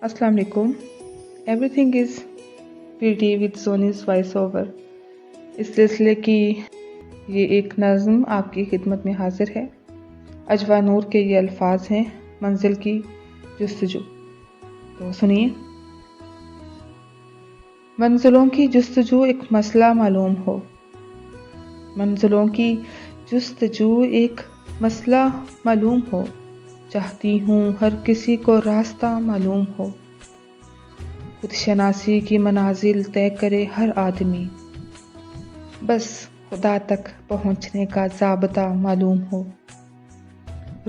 السلام علیکم. Everything is pretty with Sony's voice over. اس سلسلے کی یہ ایک نظم آپ کی خدمت میں حاضر ہے. اجوا نور کے یہ الفاظ ہیں: منزل کی جستجو. تو سنیے. منزلوں کی جستجو ایک مسئلہ معلوم ہو. منزلوں کی جستجو ایک مسئلہ معلوم ہو. چاہتی ہوں ہر کسی کو راستہ معلوم ہو. خود شناسی کی منازل طے کرے ہر آدمی. بس خدا تک پہنچنے کا ضابطہ معلوم ہو.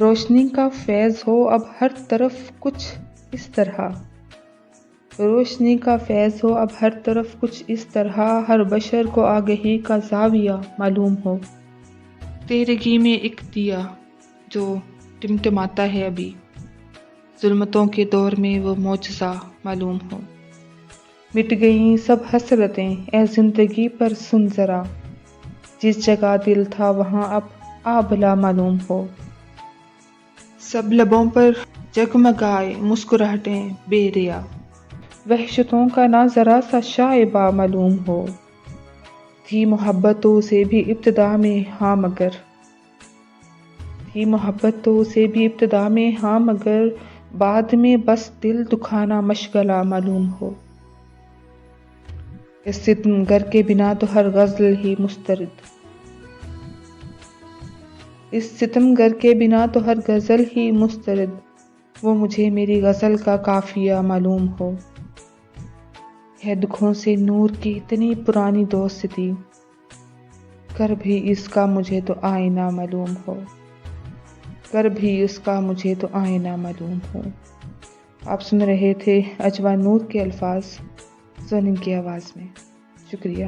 روشنی کا فیض ہو اب ہر طرف کچھ اس طرح. روشنی کا فیض ہو اب ہر طرف کچھ اس طرح. ہر بشر کو آگہی کا زاویہ معلوم ہو. تیرگی میں ایک دیا جو ٹمٹماتا ہے ابھی. ظلمتوں کے دور میں وہ معجزہ معلوم ہو. مٹ گئیں سب حسرتیں اے زندگی پر سن ذرا. جس جگہ دل تھا وہاں اب آبلا معلوم ہو. سب لبوں پر جگمگائے مسکراہٹیں بے ریا. وحشتوں کا نہ ذرا سا شائبہ معلوم ہو. تھی محبتوں سے بھی ابتدا میں ہاں مگر. تھی محبتوں سے بھی ابتدا میں ہاں مگر. بعد میں بس دل دکھانا مشغلہ معلوم ہو. اس ستم گر کے بنا تو ہر غزل ہی مسترد. اس ستم گر کے بنا تو ہر غزل ہی مسترد. وہ مجھے میری غزل کا قافیہ معلوم ہو. ہے دکھوں سے نور کی اتنی پرانی دوستی. کر بھی اس کا مجھے تو آئینہ معلوم ہو. کر بھی اس کا مجھے تو آئینہ معلوم ہو. آپ سن رہے تھے اجوا نور کے الفاظ سونم کی آواز میں. شکریہ.